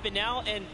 happen now, and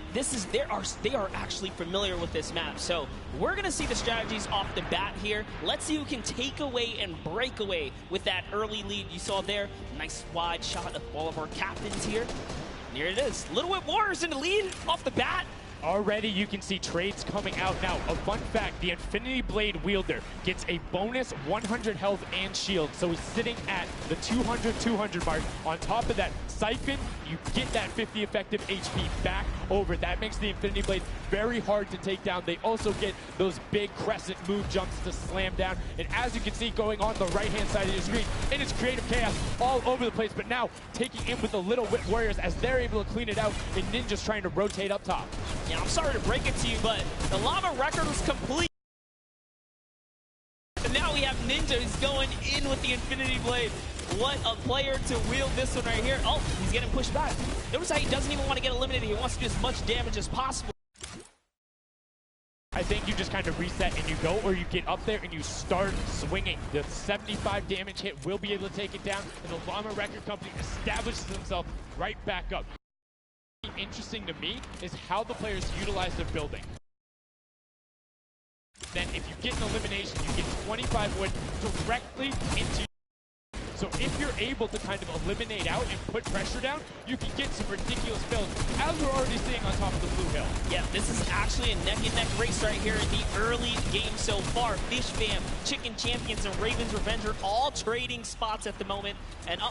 they are actually familiar with this map. So we're gonna see the strategies off the bat here. Let's see who can take away and break away with that early lead you saw there. Nice wide shot of all of our captains here. And here it is. Little Whip Warriors in the lead off the bat. Already you can see trades coming out now. A fun fact, the Infinity Blade wielder gets a bonus 100 health and shield, so he's sitting at the 200 mark. On top of that, Siphon, you get that 50 effective HP back over. That makes the Infinity Blade very hard to take down. They also get those big crescent move jumps to slam down. And as you can see going on the right-hand side of your screen, it is creative chaos all over the place, but now taking in with the Little Whip Warriors as they're able to clean it out, and Ninja's trying to rotate up top. Yeah, I'm sorry to break it to you, but the Llama record was complete. And now we have Ninja who's going in with the Infinity Blade. What a player to wield this one right here. Oh, he's getting pushed back. Notice how he doesn't even want to get eliminated. He wants to do as much damage as possible. I think you just kind of reset and you go, or you get up there and you start swinging. The 75 damage hit will be able to take it down, and the Llama Record Company establishes themselves right back up. Interesting to me is how the players utilize their building. Then if you get an elimination, you get 25 wood directly into. So if you're able to kind of eliminate out and put pressure down, you can get some ridiculous builds, as we're already seeing on top of the Blue Hill. Yeah, this is actually a neck-and-neck race right here in the early game so far. Fish Fam, Chicken Champions, and Raven's Revenge are all trading spots at the moment. And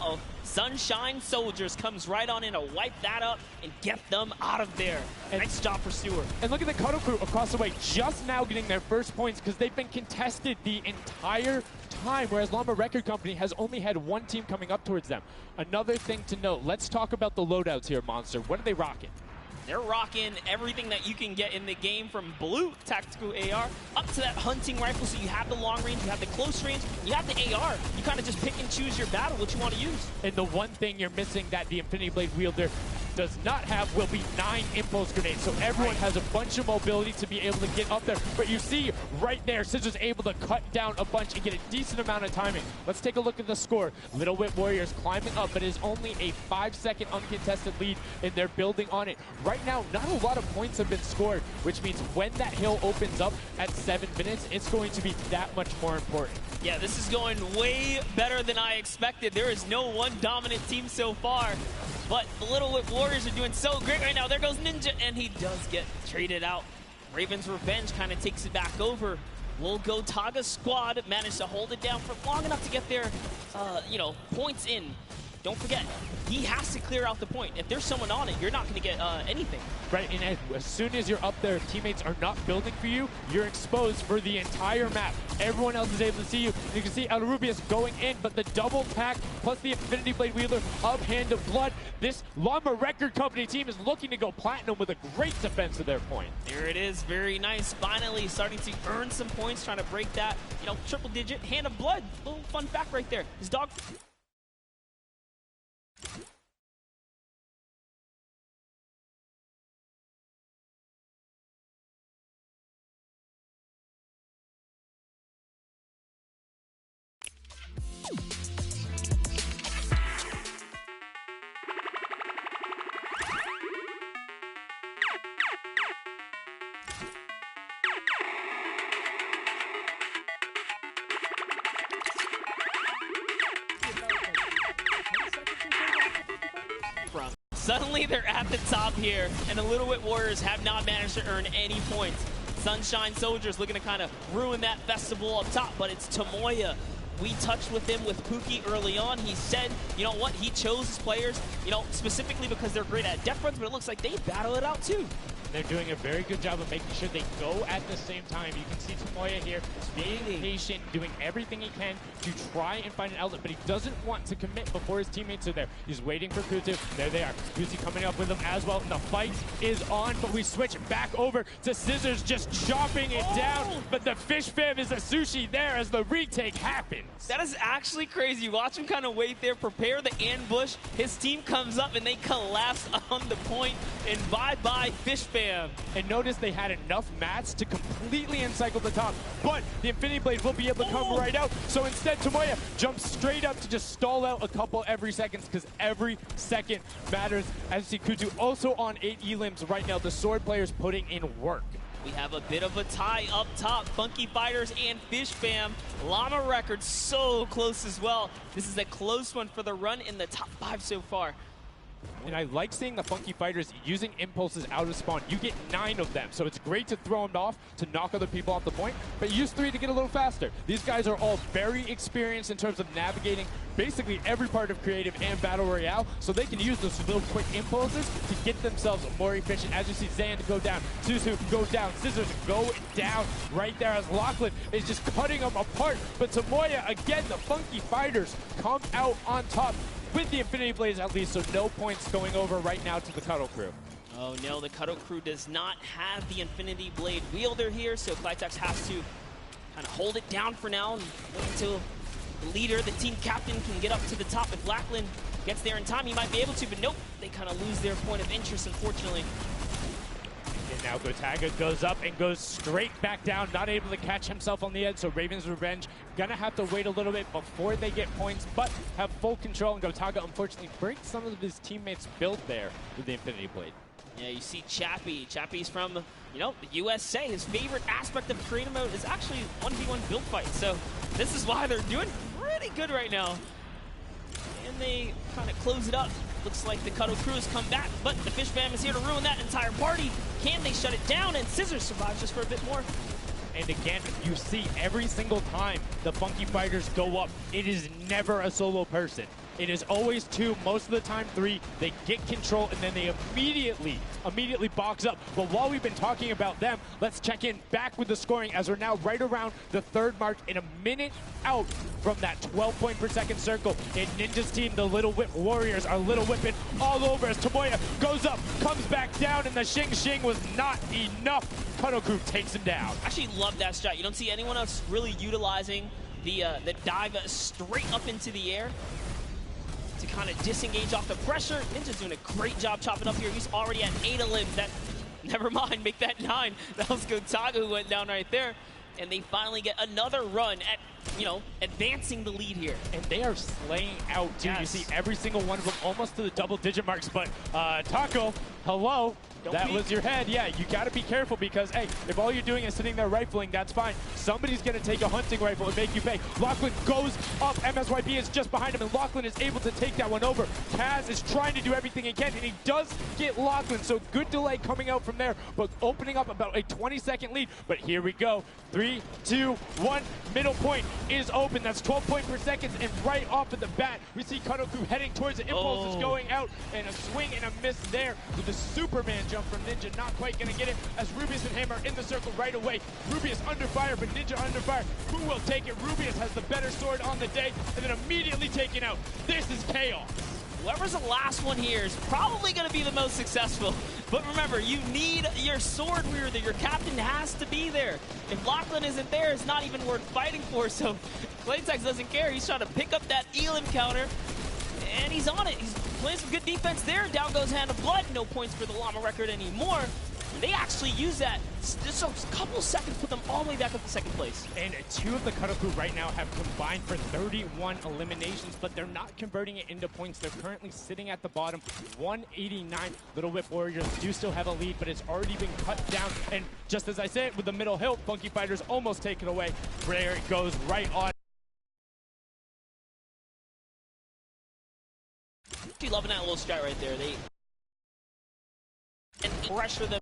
Sunshine Soldiers comes right on in to wipe that up and get them out of there. And nice job for Stewart. And look at the Cuddle Crew across the way, just now getting their first points because they've been contested the entire time, whereas Llama Record Company has only had one team coming up towards them. Another thing to note, let's talk about the loadouts here, Monster. What are they rocking? They're rocking everything that you can get in the game, from blue tactical AR up to that hunting rifle. So you have the long range, you have the close range, you have the AR. You kind of just pick and choose your battle, what you want to use. And the one thing you're missing that the Infinity Blade wielder does not have will be 9 impulse grenades. So everyone has a bunch of mobility to be able to get up there. But you see right there, Scissors able to cut down a bunch and get a decent amount of timing. Let's take a look at the score. Little Whip Warriors climbing up, but it is only a 5-second uncontested lead, and they're building on it. Right now, not a lot of points have been scored, which means when that hill opens up at 7 minutes, it's going to be that much more important. Yeah, this is going way better than I expected. There is no one dominant team so far, but the Little Whip Warriors are doing so great right now. There goes Ninja, and he does get traded out. Raven's Revenge kind of takes it back over. We'll go Taga's squad managed to hold it down for long enough to get their, points in. Don't forget, he has to clear out the point. If there's someone on it, you're not going to get anything. Right, and as soon as you're up there, teammates are not building for you, you're exposed for the entire map. Everyone else is able to see you. You can see El Rubius going in, but the double pack plus the Infinity Blade wielder of Hand of Blood. This Llama Record Company team is looking to go platinum with a great defense of their point. There it is, very nice. Finally starting to earn some points, trying to break that, triple digit. Hand of Blood, little fun fact right there. His dog... Suddenly they're at the top here, and the Little Whip Warriors have not managed to earn any points. Sunshine Soldiers looking to kind of ruin that festival up top, but it's Tomoya. We touched with him with Pookie early on. He said, you know what, he chose his players, specifically because they're great at depth runs, but it looks like they battle it out too. They're doing a very good job of making sure they go at the same time. You can see Tomoya here being patient, doing everything he can to try and find an outlet, but he doesn't want to commit before his teammates are there. He's waiting for Kutu. There they are. Kutu coming up with him as well. And the fight is on, but we switch back over to Scissors just chopping it down. But the Fish Fam is a sushi there as the retake happens. That is actually crazy. Watch him kind of wait there, prepare the ambush. His team comes up and they collapse on the point. And bye-bye Fish Fam. Fam. And notice they had enough mats to completely encircle the top, but the Infinity Blade will be able to come right out. So instead, Tomoya jumps straight up to just stall out a couple every second, because every second matters. As you see Kutu also on 8 elims right now. The sword players putting in work. We have a bit of a tie up top. Funky Fighters and Fish Fam. Llama Records so close as well. This is a close one for the run in the top 5 so far. And I like seeing the Funky Fighters using impulses out of spawn. You get 9 of them, so it's great to throw them off to knock other people off the point, but use 3 to get a little faster. These guys are all very experienced in terms of navigating basically every part of creative and battle royale, so they can use those little quick impulses to get themselves more efficient. As you see Xan go down, Suzu go down, Scissors go down right there as Lachlan is just cutting them apart. But Tomoya, again, the Funky Fighters come out on top with the Infinity Blades at least, so no points going over right now to the Cuddle Crew. Oh no, the Cuddle Crew does not have the Infinity Blade wielder here, so Clitex has to kind of hold it down for now and wait until the leader, the team captain, can get up to the top. If Lachlan gets there in time, he might be able to, but nope, they kind of lose their point of interest, unfortunately. And now Gotaga goes up and goes straight back down, not able to catch himself on the edge, so Raven's Revenge gonna have to wait a little bit before they get points, but have full control, and Gotaga unfortunately breaks some of his teammates' build there with the Infinity Blade. Yeah, you see Chappie. Chappie's from, you know, the USA. His favorite aspect of creative mode is actually 1v1 build fight, so this is why they're doing pretty good right now. And they kind of close it up. Looks like the Cuddle Crew has come back, but the Fish Fam is here to ruin that entire party. Can they shut it down? And Scissors survives just for a bit more. And again, you see every single time the Funky Fighters go up, it is never a solo person. It is always 2, most of the time 3. They get control and then they immediately box up. But while we've been talking about them, let's check in back with the scoring as we're now right around the 3rd mark and a minute out from that 12 point per second circle. And Ninja's team, the Little Whip Warriors, are Little Whipping all over as Tomoya goes up, comes back down, and the Xing Xing was not enough. Cuddle Crew takes him down. Actually love that strat. You don't see anyone else really utilizing the dive straight up into the air to kind of disengage off the pressure. Ninja's doing a great job chopping up here. He's already at 8 limbs. That, never mind, make that 9. That was Gotaga who went down right there. And they finally get another run at, you know, advancing the lead here. And they are slaying out, too. Yes. You see every single one of them almost to the double-digit marks. But Taco, hello. That was your head. Yeah, you got to be careful because, hey, if all you're doing is sitting there rifling, that's fine. Somebody's going to take a hunting rifle and make you pay. Lachlan goes up. MSYP is just behind him, and Lachlan is able to take that one over. Kaz is trying to do everything he can, and he does get Lachlan, so good delay coming out from there, but opening up about a 20-second lead. But here we go. 3, 2, 1. Middle point is open. That's 12 point per second, and right off of the bat, we see Cuddle Crew heading towards it. Impulse is going out, and a swing and a miss there with the Superman jump from Ninja, not quite gonna get it as Rubius and Hammer in the circle right away. Rubius under fire, but Ninja under fire. Who will take it? Rubius has the better sword on the day, and then immediately taken out. This is chaos. Whoever's the last one here is probably going to be the most successful. But remember, you need your sword wielder. Your captain has to be there. If Lachlan isn't there, it's not even worth fighting for. So Clitex doesn't care. He's trying to pick up that elim counter, and he's on it. He's playing some good defense there. Down goes Hand of Blood. No points for the Llama Record anymore. They actually use that. Just a couple seconds put them all the way back up to 2nd place. And 2 of the Cuddle Crew right now have combined for 31 eliminations, but they're not converting it into points. They're currently sitting at the bottom, 189. Little Whip Warriors do still have a lead, but it's already been cut down. And just as I said, with the middle hill, Funky Fighters almost take it away. There it goes right on. Actually loving that little strat right there. They and pressure them.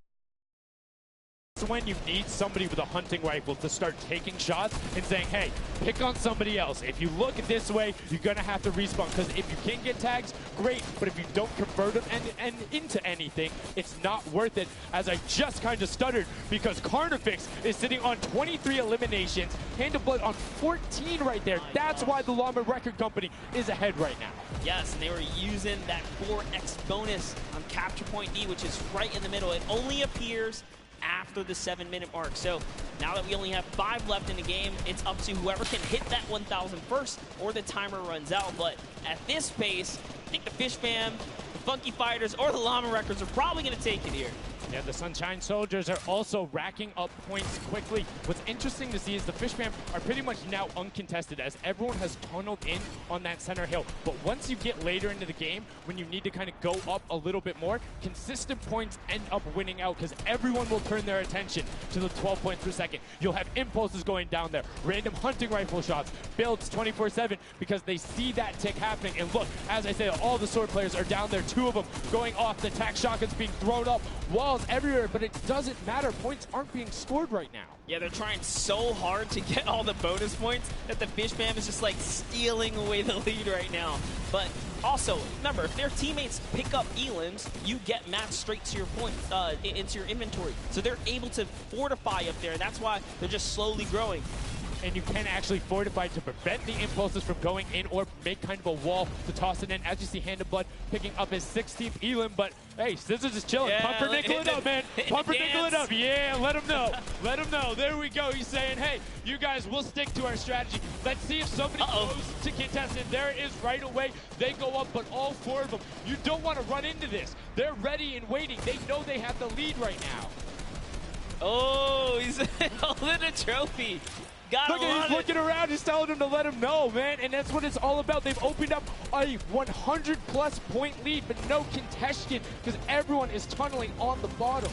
It's when you need somebody with a hunting rifle to start taking shots and saying, hey, pick on somebody else. If you look this way, you're going to have to respawn, because if you can get tags, great, but if you don't convert them and into anything, it's not worth it. As I just kind of stuttered, because Carnifex is sitting on 23 eliminations, Hand of Blood on 14 right there. That's why the Llama Record Company is ahead right now. Yes, and they were using that 4x bonus on Capture Point D, which is right in the middle. It only appears after the 7-minute mark. So now that we only have 5 left in the game, it's up to whoever can hit that 1,000 first or the timer runs out. But at this pace, I think the Fish Fam, the Funky Fighters, or the Llama Records are probably going to take it here. Yeah, the Sunshine Soldiers are also racking up points quickly. What's interesting to see is the Fish Fam are pretty much now uncontested as everyone has tunneled in on that center hill. But once you get later into the game, when you need to kind of go up a little bit more, consistent points end up winning out because everyone will turn their attention to the 12 points per second. You'll have impulses going down there, random hunting rifle shots, builds 24/7 because they see that tick happening. And look, as I say, all the sword players are down there, 2 of them going off, the tac shotguns being thrown up, walls everywhere, but it doesn't matter. Points aren't being scored right now. Yeah, they're trying so hard to get all the bonus points that the Fish Fam is just like stealing away the lead right now. But also, remember, if their teammates pick up elims, you get matched straight to your points, into your inventory. So they're able to fortify up there, and that's why they're just slowly growing. And you can actually fortify to prevent the impulses from going in or make kind of a wall to toss it in. As you see, Hand of Blood picking up his 16th elim, but hey, Scissors is chilling. Yeah, Pumpernickel it up, man. Pumpernickel it up. Yeah, let him know. Let him know. There we go. He's saying, hey, you guys, we'll stick to our strategy. Let's see if somebody goes to contest it. There it is right away. They go up, but all 4 of them, you don't want to run into this. They're ready and waiting. They know they have the lead right now. Oh, he's holding a trophy. Look at he's looking around, he's telling him to let him know, man, and that's what it's all about. They've opened up a 100-plus point lead, but no contention because everyone is tunneling on the bottom.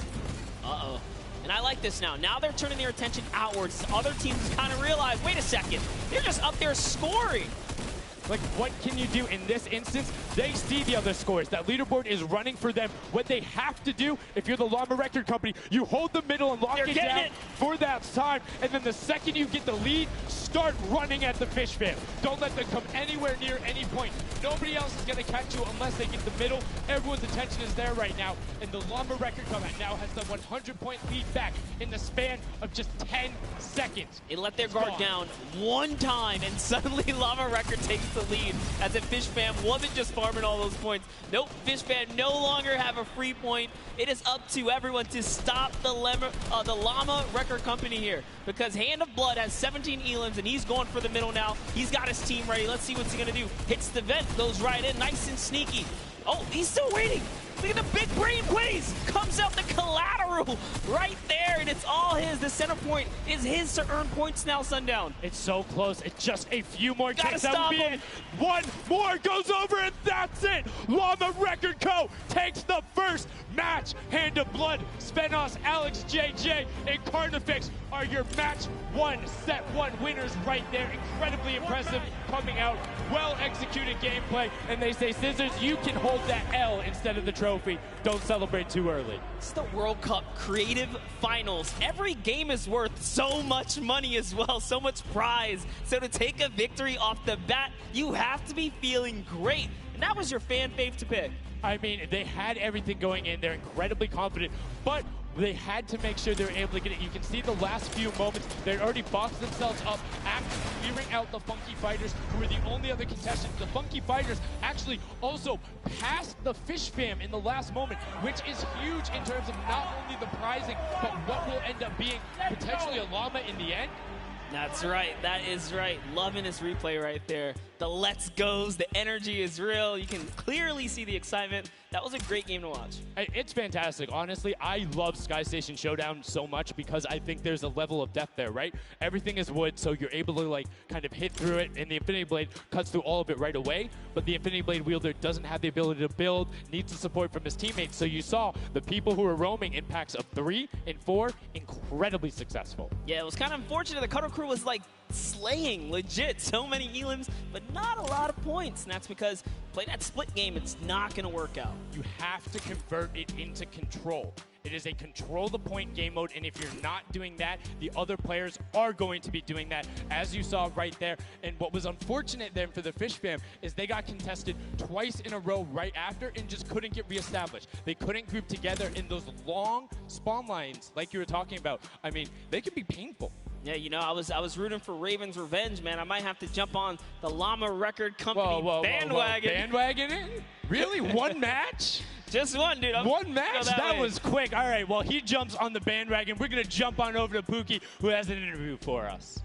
Uh-oh. And I like this now. Now they're turning their attention outwards. Other teams kind of realize, wait a second, they're just up there scoring. Like, what can you do in this instance? They see the other scores. That leaderboard is running for them. What they have to do, if you're the Llama Record Company, you hold the middle and lock it down for that time. And then the second you get the lead, start running at the Fish Fam. Don't let them come anywhere near any point. Nobody else is going to catch you unless they get the middle. Everyone's attention is there right now. And the Llama Record Company now has the 100-point lead back in the span of just 10 seconds. It let their guard down one time, and suddenly Llama Record takes the lead as if Fish Fam wasn't just farming all those points. Nope, Fish Fam no longer have a free point. It is up to everyone to stop the Llama Record Company here because Hand of Blood has 17 elims and he's going for the middle now. He's got his team ready. Let's see what's he gonna do. Hits the vent, goes right in, nice and sneaky. Oh, he's still waiting. Look at the big brain plays. Comes out the collateral right there, and it's all his. The center point is his to earn points now, Sundown. It's so close. It's just a few more Gotta ticks. stop him. One more goes over, and that's it. Llama Record Co. takes the first match. Hand of Blood, Spenos, Alex JJ, and Carnifex are your match 1, set 1 winners right there. Incredibly impressive coming out. Well-executed gameplay, and they say, Scissors, you can hold that L instead of the trophy. Don't celebrate too early. It's the World Cup Creative Finals. Every game is worth so much money as well, so much prize. So to take a victory off the bat, you have to be feeling great. And that was your fan fave to pick. I mean, they had everything going in. They're incredibly confident, but they had to make sure they were able to get it. You can see the last few moments, they'd already boxed themselves up after clearing out the Funky Fighters, who were the only other contestants. The Funky Fighters actually also passed the Fish Fam in the last moment, which is huge in terms of not only the prizing, but what will end up being potentially a llama in the end. That's right. That is right. Loving this replay right there. The let's goes, the energy is real. You can clearly see the excitement. That was a great game to watch. It's fantastic. Honestly, I love Sky Station Showdown so much because I think there's a level of depth there, right? Everything is wood, so you're able to like kind of hit through it, and the Infinity Blade cuts through all of it right away, but the Infinity Blade wielder doesn't have the ability to build, needs the support from his teammates. So you saw the people who were roaming in packs of 3 and 4, incredibly successful. Yeah, it was kind of unfortunate. The Cutter Crew was like slaying, legit, so many elims, but not a lot of points. And that's because play that split game, it's not going to work out. You have to convert it into control. It is a control the point game mode, and if you're not doing that, the other players are going to be doing that, as you saw right there. And what was unfortunate then for the Fish Fam is they got contested twice in a row right after and just couldn't get reestablished. They couldn't group together in those long spawn lines like you were talking about. I mean, they could be painful. Yeah, you know, I was rooting for Raven's Revenge, man. I might have to jump on the Llama Record Company bandwagon. Bandwagon it? Really? One match? Just one, dude. One match? That was quick. All right, well, he jumps on the bandwagon. We're going to jump on over to Pookie, who has an interview for us.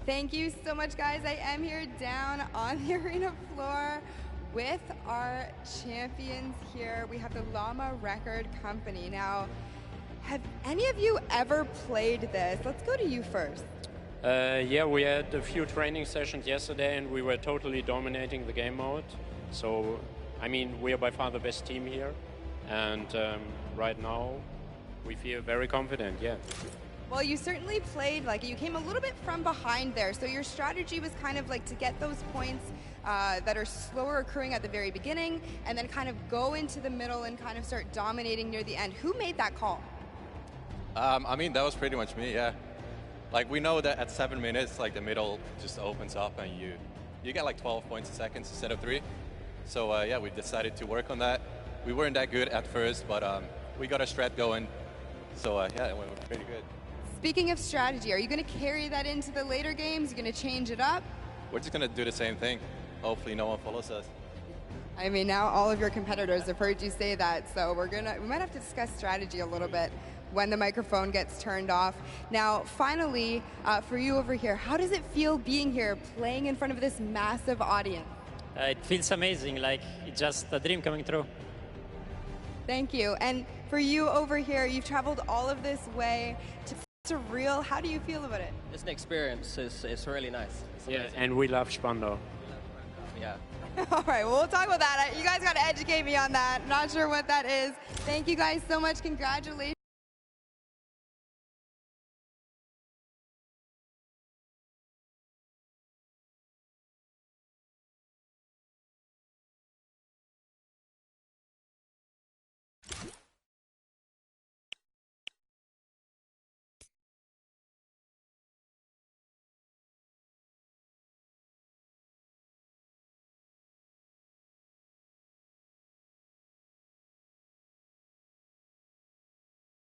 Thank you so much, guys. I am here down on the arena floor with our champions here. We have the Llama Record Company. Now, have any of you ever played this? Let's go to you first. Yeah, we had a few training sessions yesterday and we were totally dominating the game mode. So, I mean, we are by far the best team here. And right now, we feel very confident, yeah. Well, you certainly played, like, you came a little bit from behind there. So your strategy was kind of like to get those points that are slower occurring at the very beginning and then kind of go into the middle and kind of start dominating near the end. Who made that call? I mean, that was pretty much me, yeah. Like, we know that at 7 minutes, like, the middle just opens up and you get like 12 points a second instead of 3. So, yeah, we decided to work on that. We weren't that good at first, but we got a strat going. So, yeah, it went pretty good. Speaking of strategy, are you going to carry that into the later games? You're going to change it up? We're just going to do the same thing. Hopefully no one follows us. I mean, now all of your competitors have heard you say that, so we might have to discuss strategy a little bit when the microphone gets turned off. Now, finally, for you over here, how does it feel being here, playing in front of this massive audience? It feels amazing, like it's just a dream coming true. Thank you. And for you over here, you've traveled all of this way to Real. How do you feel about it? It's an experience. It's really nice. It's Yeah, amazing. and we love Spandau. Yeah. All right, well, we'll talk about that. You guys got to educate me on that. Not sure what that is. Thank you guys so much. Congratulations.